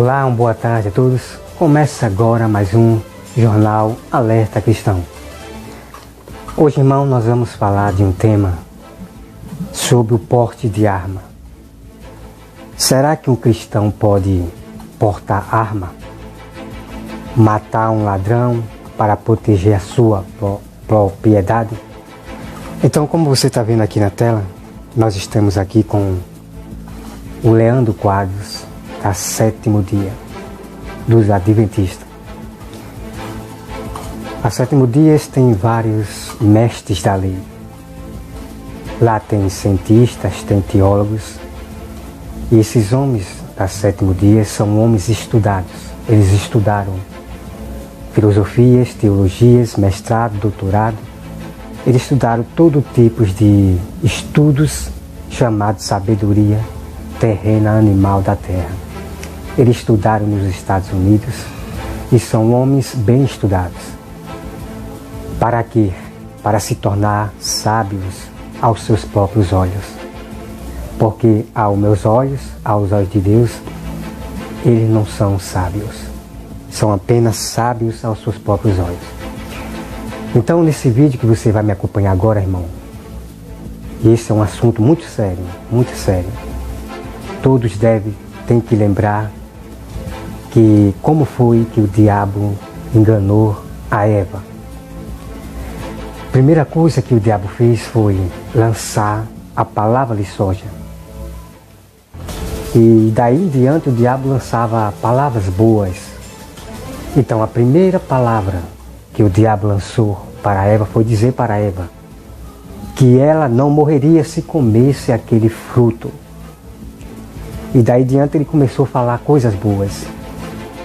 Olá, uma boa tarde a todos. Começa agora mais um Jornal Alerta Cristão. Hoje, irmão, nós vamos falar de um tema sobre o porte de arma. Será que um cristão pode portar arma? Matar um ladrão para proteger a sua propriedade? Então, como você está vendo aqui na tela, nós estamos aqui com o Leandro Quadros, da Sétimo Dia, dos Adventistas. A Sétimo Dias tem vários mestres da lei. Lá tem cientistas, tem teólogos. E esses homens da Sétimo Dia são homens estudados. Eles estudaram filosofias, teologias, mestrado, doutorado. Eles estudaram todo tipo de estudos chamados sabedoria terrena animal da terra. Eles estudaram nos Estados Unidos e são homens bem estudados. Para quê? Para se tornar sábios aos seus próprios olhos. Porque aos meus olhos, aos olhos de Deus, eles não são sábios. São apenas sábios aos seus próprios olhos. Então, nesse vídeo que você vai me acompanhar agora, irmão, esse é um assunto muito sério, muito sério. Todos têm que lembrar que como foi que o diabo enganou a Eva. Primeira coisa que o diabo fez foi lançar a palavra de soja. E daí em diante o diabo lançava palavras boas. Então a primeira palavra que o diabo lançou para Eva foi dizer para Eva que ela não morreria se comesse aquele fruto. E daí em diante ele começou a falar coisas boas.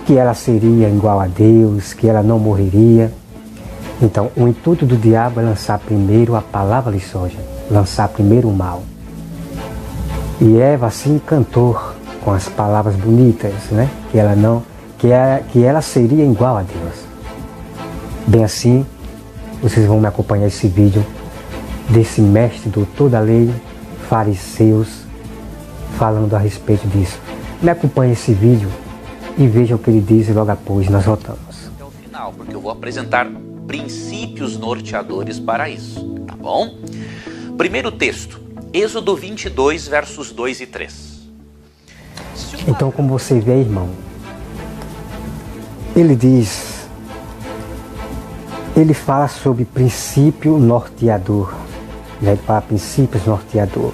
Que ela seria igual a Deus, que ela não morreria. Então, o intuito do diabo é lançar primeiro a palavra de soja, lançar primeiro o mal. E Eva assim cantou com as palavras bonitas, né? Que ela seria igual a Deus. Bem assim, vocês vão me acompanhar esse vídeo desse mestre doutor da lei, fariseus, falando a respeito disso. Me acompanhe esse vídeo e vejam o que ele diz e logo após nós voltamos. Até o final, porque eu vou apresentar princípios norteadores para isso, tá bom? Primeiro texto, Êxodo 22, versos 2 e 3. Então, como você vê, irmão, ele fala sobre princípio norteador, né? Ele fala princípios norteador.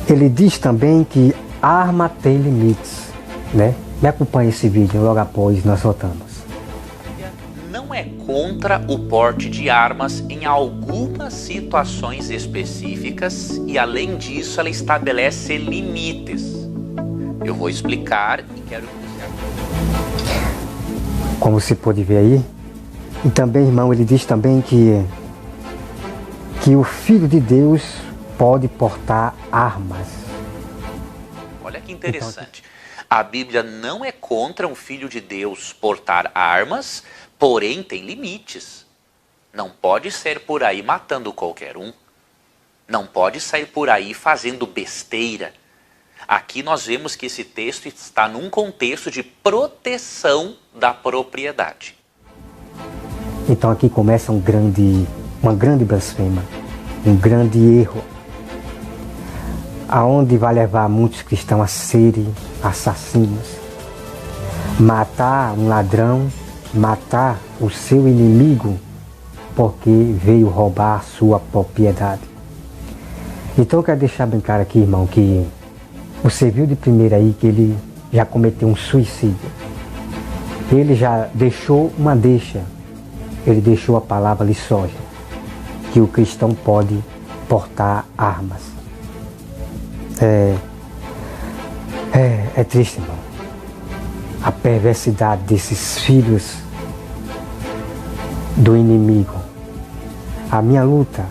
Ele diz também que arma tem limites, né? Me acompanhe esse vídeo, logo após nós voltamos. Não é contra o porte de armas em algumas situações específicas e, além disso, ela estabelece limites. Eu vou explicar e quero que você... Como você pode ver aí, e também, irmão, ele diz também que o Filho de Deus pode portar armas. Olha que interessante. A Bíblia não é contra um filho de Deus portar armas, porém tem limites. Não pode sair por aí matando qualquer um. Não pode sair por aí fazendo besteira. Aqui nós vemos que esse texto está num contexto de proteção da propriedade. Então aqui começa uma grande blasfema, um grande erro, aonde vai levar muitos cristãos a serem assassinos, matar um ladrão, matar o seu inimigo, porque veio roubar a sua propriedade. Então eu quero deixar bem claro aqui, irmão, que você viu de primeira aí que ele já cometeu um suicídio. Ele já deixou uma deixa, ele deixou a palavra de soja, que o cristão pode portar armas. É triste, irmão. A perversidade desses filhos do inimigo. A minha luta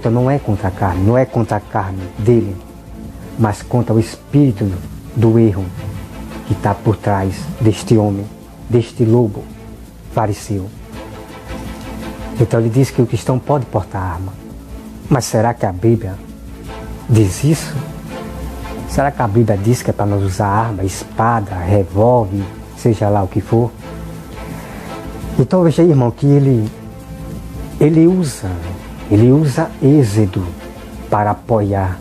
não é contra a carne, não é contra a carne dele, mas contra o espírito do erro que está por trás deste homem, deste lobo fariseu. Então ele diz que o cristão pode portar arma. Mas será que a Bíblia diz isso? Será que a Bíblia diz que é para nós usar arma, espada, revólver, seja lá o que for? Então veja aí, irmão, que ele usa Êxodo para apoiar.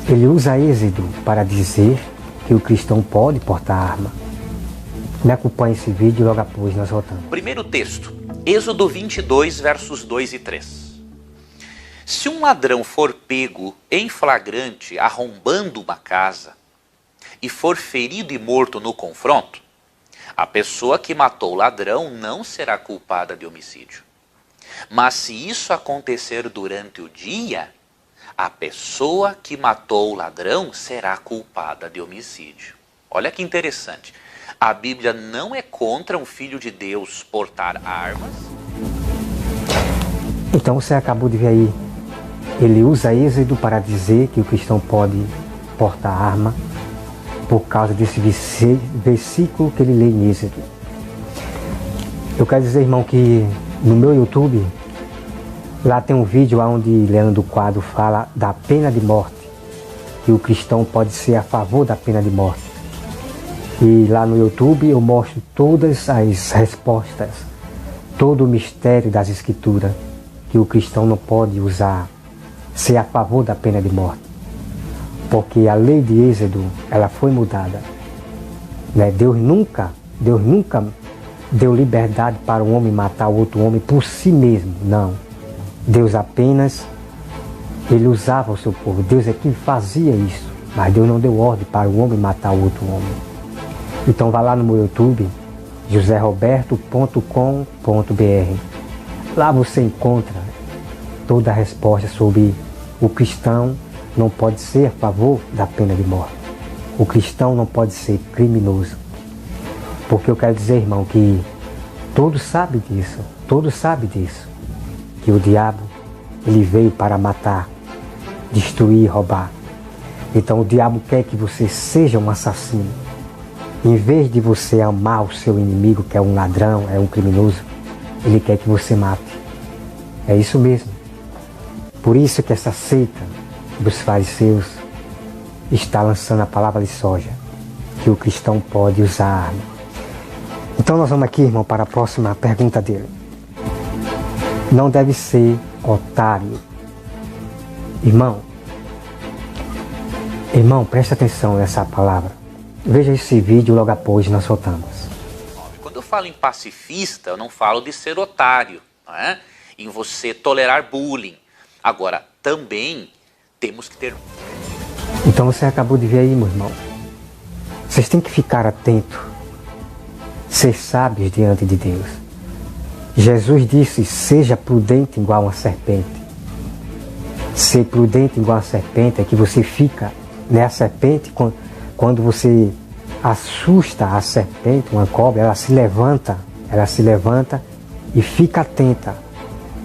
Ele usa Êxodo para dizer que o cristão pode portar arma. Me acompanhe esse vídeo e logo após nós voltamos. Primeiro texto, Êxodo 22, versos 2 e 3. Se um ladrão for pego em flagrante arrombando uma casa e for ferido e morto no confronto, a pessoa que matou o ladrão não será culpada de homicídio. Mas se isso acontecer durante o dia, a pessoa que matou o ladrão será culpada de homicídio. Olha que interessante. A Bíblia não é contra um filho de Deus portar armas. Então você acabou de ver aí. Ele usa Êxodo para dizer que o cristão pode portar arma por causa desse versículo que ele lê em Êxodo. Eu quero dizer, irmão, que no meu YouTube, lá tem um vídeo onde Leandro Quadro fala da pena de morte, que o cristão pode ser a favor da pena de morte. E lá no YouTube eu mostro todas as respostas, todo o mistério das Escrituras, que o cristão não pode usar, ser a favor da pena de morte. Porque a lei de Êxodo, ela foi mudada. Né? Deus nunca deu liberdade para um homem matar o outro homem por si mesmo, não. Deus apenas, ele usava o seu povo, Deus é quem fazia isso, mas Deus não deu ordem para o homem matar o outro homem. Então vá lá no meu YouTube, joseroberto.com.br. Lá você encontra toda a resposta sobre o cristão não pode ser a favor da pena de morte. O cristão não pode ser criminoso. Porque eu quero dizer, irmão, que todos sabem disso, que o diabo, ele veio para matar, destruir, roubar. Então o diabo quer que você seja um assassino. Em vez de você amar o seu inimigo, que é um ladrão, é um criminoso, ele quer que você mate. É isso mesmo. Por isso que essa seita dos fariseus está lançando a palavra de soja, que o cristão pode usar arma. Então nós vamos aqui, irmão, para a próxima pergunta dele. Não deve ser otário. Irmão, preste atenção nessa palavra. Veja esse vídeo logo após nós soltamos. Quando eu falo em pacifista, eu não falo de ser otário, não é? Em você tolerar bullying. Agora, também temos que ter... Então você acabou de ver aí, meu irmão. Vocês têm que ficar atentos. Ser sábios diante de Deus. Jesus disse, seja prudente igual uma serpente. Ser prudente igual uma serpente é que você fica, né? A serpente, quando você assusta a serpente, uma cobra, ela se levanta e fica atenta.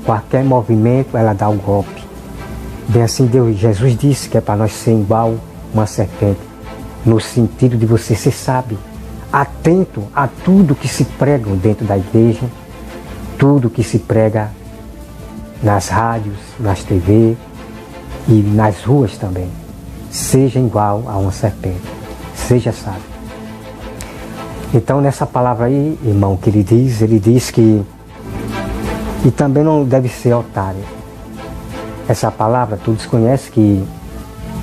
Qualquer movimento, ela dá o golpe. Bem assim, Jesus disse que é para nós ser igual uma serpente, no sentido de você ser sábio, atento a tudo que se prega dentro da igreja, tudo que se prega nas rádios, nas TV e nas ruas também. Seja igual a uma serpente, seja sábio. Então nessa palavra aí, irmão, que ele diz que e também não deve ser otário. Essa palavra todos conhecem, que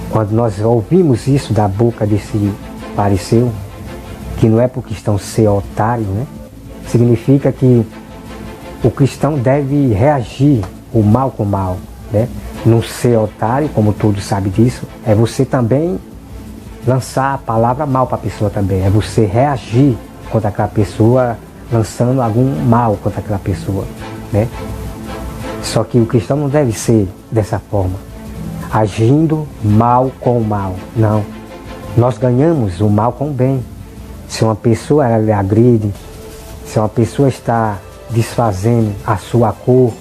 quando nós ouvimos isso da boca desse fariseu, que não é por cristão ser otário, né? Significa que o cristão deve reagir o mal com o mal, né? Não ser otário, como todos sabem disso, é você também lançar a palavra mal para a pessoa também, é você reagir contra aquela pessoa, lançando algum mal contra aquela pessoa, né? Só que o cristão não deve ser dessa forma, agindo mal com o mal, não. Nós ganhamos o mal com o bem. Se uma pessoa ela lhe agride, se uma pessoa está desfazendo a sua cor,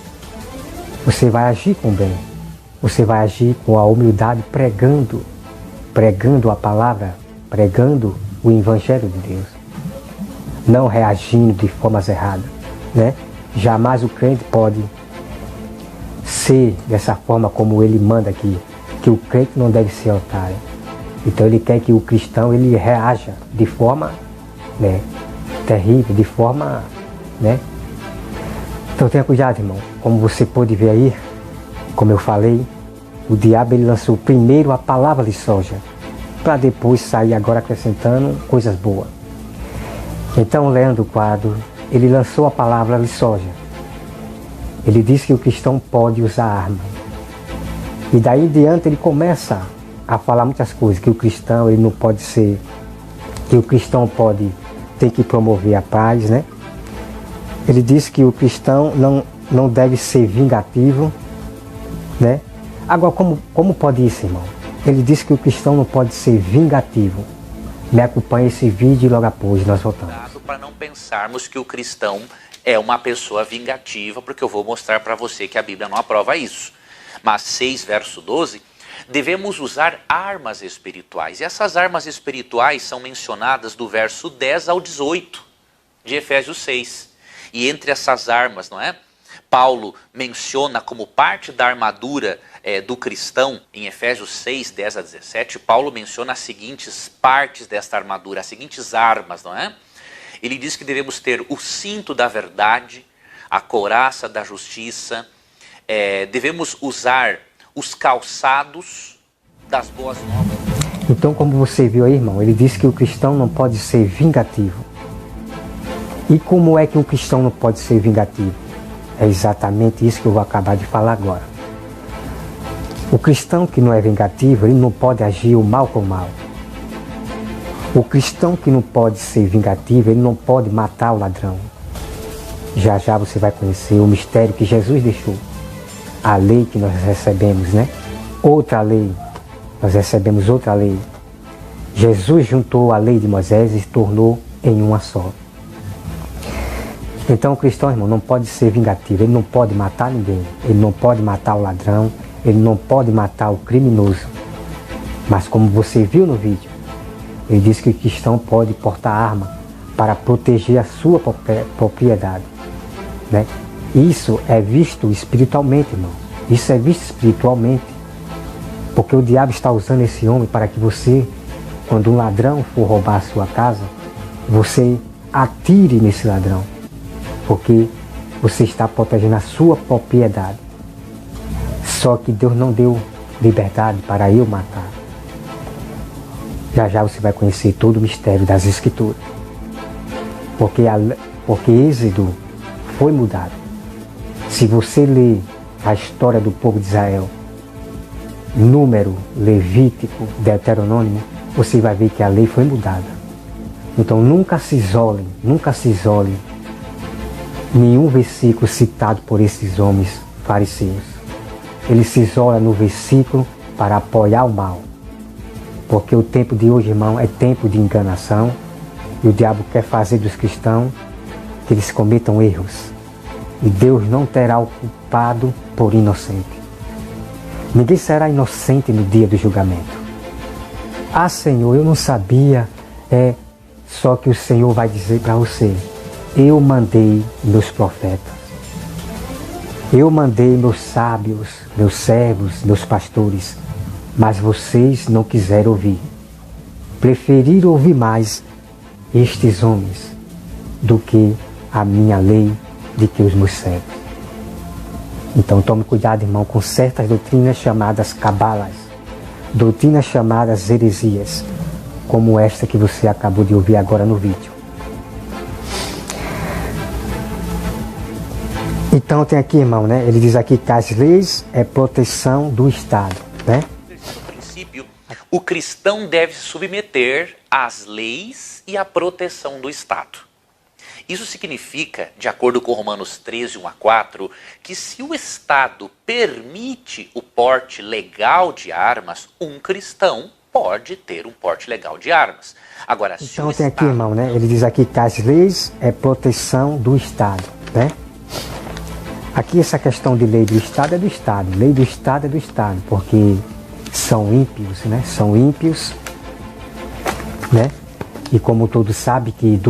você vai agir com o bem. Você vai agir com a humildade, pregando a palavra, pregando o Evangelho de Deus. Não reagindo de formas erradas, né? Jamais o crente pode ser dessa forma como ele manda aqui, que o crente não deve ser otário. Então ele quer que o cristão ele reaja de forma, né, terrível, de forma, né? Então tenha cuidado, irmão. Como você pode ver aí, como eu falei, o diabo ele lançou primeiro a palavra de soja, para depois sair agora acrescentando coisas boas. Então Leandro Quadro, ele lançou a palavra de soja. Ele disse que o cristão pode usar arma. E daí em diante ele começa a falar muitas coisas, que o cristão ele não pode ser, que o cristão tem que promover a paz, né? Ele disse que o cristão não deve ser vingativo, né? Agora, como pode isso, irmão? Ele disse que o cristão não pode ser vingativo. Me acompanhe esse vídeo e logo após nós voltamos. Para não pensarmos que o cristão é uma pessoa vingativa, porque eu vou mostrar para você que a Bíblia não aprova isso. Mas 6, verso 12, devemos usar armas espirituais. E essas armas espirituais são mencionadas do verso 10 ao 18 de Efésios 6. E entre essas armas, não é? Paulo menciona como parte da armadura do cristão, em Efésios 6, 10 a 17, Paulo menciona as seguintes partes desta armadura, as seguintes armas, não é? Ele diz que devemos ter o cinto da verdade, a couraça da justiça, devemos usar os calçados das boas novas. Então, como você viu aí, irmão, ele disse que o cristão não pode ser vingativo. E como é que um cristão não pode ser vingativo? É exatamente isso que eu vou acabar de falar agora. O cristão que não é vingativo, ele não pode agir o mal com o mal. O cristão que não pode ser vingativo, ele não pode matar o ladrão. Já já você vai conhecer o mistério que Jesus deixou. A lei que nós recebemos, né? Outra lei. Nós recebemos outra lei. Jesus juntou a lei de Moisés e tornou em uma só. Então o cristão, irmão, não pode ser vingativo. Ele não pode matar ninguém. Ele não pode matar o ladrão. Ele não pode matar o criminoso. Mas como você viu no vídeo, ele diz que o cristão pode portar arma para proteger a sua propriedade, né? Isso é visto espiritualmente, irmão. Isso é visto espiritualmente. Porque o diabo está usando esse homem para que você, quando um ladrão for roubar a sua casa, você atire nesse ladrão. Porque você está protegendo a sua propriedade. Só que Deus não deu liberdade para eu matar. Já já você vai conhecer todo o mistério das Escrituras. Porque Êxodo foi mudado. Se você ler a história do povo de Israel, Número, Levítico, Deuteronômio, você vai ver que a lei foi mudada. Então nunca se isole nenhum versículo citado por esses homens fariseus. Ele se isola no versículo para apoiar o mal. Porque o tempo de hoje, irmão, é tempo de enganação. E o diabo quer fazer dos cristãos que eles cometam erros. E Deus não terá o culpado por inocente. Ninguém será inocente no dia do julgamento. Ah, Senhor, eu não sabia. Só que o Senhor vai dizer para você: eu mandei meus profetas. Eu mandei meus sábios, meus servos, meus pastores, mas vocês não quiseram ouvir. Preferiram ouvir mais estes homens do que a minha lei, do que os meus servos. Então tome cuidado, irmão, com certas doutrinas chamadas cabalas, doutrinas chamadas heresias, como esta que você acabou de ouvir agora no vídeo. Então tem aqui, irmão, né? Ele diz aqui que as leis é proteção do Estado, né? No princípio, o cristão deve se submeter às leis e à proteção do Estado. Isso significa, de acordo com Romanos 13, 1 a 4, que se o Estado permite o porte legal de armas, um cristão pode ter um porte legal de armas. Agora, se então tem aqui, irmão, né? Ele diz aqui que as leis é proteção do Estado, né? Aqui essa questão de lei do Estado é do Estado, lei do Estado é do Estado, porque são ímpios, né? São ímpios, né? E como todos sabem que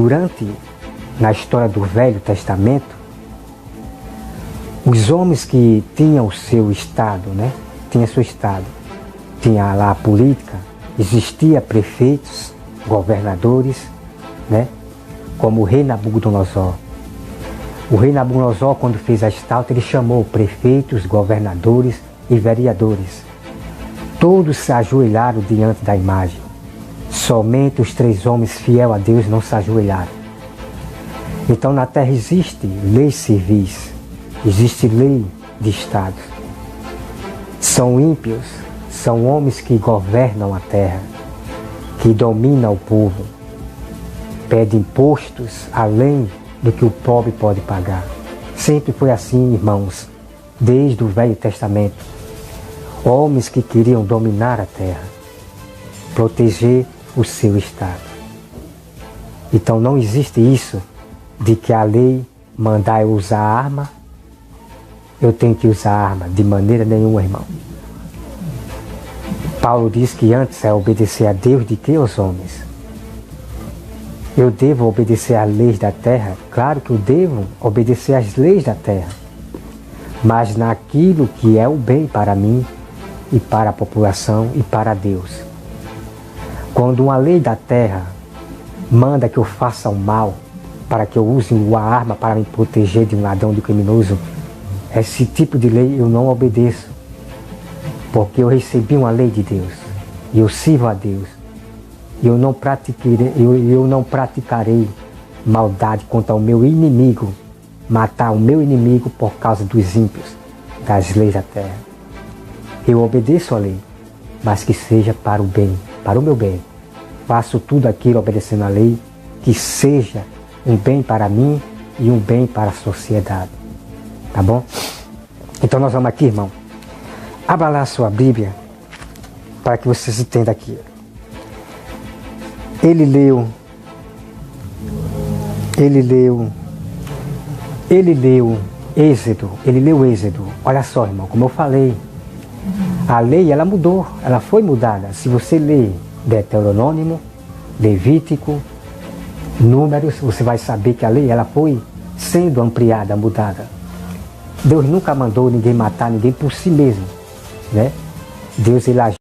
na história do Velho Testamento, os homens que tinham o seu Estado, né? Tinha seu Estado, tinha lá a política, existia prefeitos, governadores, né? Como o rei Nabucodonosor. O rei Nabucodonosor, quando fez a estátua, ele chamou prefeitos, governadores e vereadores. Todos se ajoelharam diante da imagem. Somente os 3 homens fiéis a Deus não se ajoelharam. Então na terra existe leis civis, existe lei de Estado. São ímpios, são homens que governam a terra, que dominam o povo, pedem impostos além do que o pobre pode pagar. Sempre foi assim, irmãos, desde o Velho Testamento. Homens que queriam dominar a terra, proteger o seu Estado. Então não existe isso de que a lei mandar eu usar arma, eu tenho que usar arma, de maneira nenhuma, irmão. Paulo diz que antes é obedecer a Deus do que aos homens. Eu devo obedecer às leis da terra? Claro que eu devo obedecer às leis da terra, mas naquilo que é o bem para mim e para a população e para Deus. Quando uma lei da terra manda que eu faça o mal, para que eu use uma arma para me proteger de um ladrão, de um criminoso, esse tipo de lei eu não obedeço, porque eu recebi uma lei de Deus e eu sirvo a Deus. Eu não praticarei maldade contra o meu inimigo, matar o meu inimigo por causa dos ímpios, das leis da terra. Eu obedeço a lei, mas que seja para o bem, para o meu bem. Faço tudo aquilo obedecendo a lei, que seja um bem para mim e um bem para a sociedade. Tá bom? Então nós vamos aqui, irmão. Abra lá a sua Bíblia, para que vocês entendam aqui. Ele leu Êxodo. Olha só, irmão, como eu falei, a lei ela mudou, ela foi mudada. Se você ler Deuteronômio, Levítico, Números, você vai saber que a lei ela foi sendo ampliada, mudada. Deus nunca mandou ninguém matar ninguém por si mesmo, né? Deus ele agiu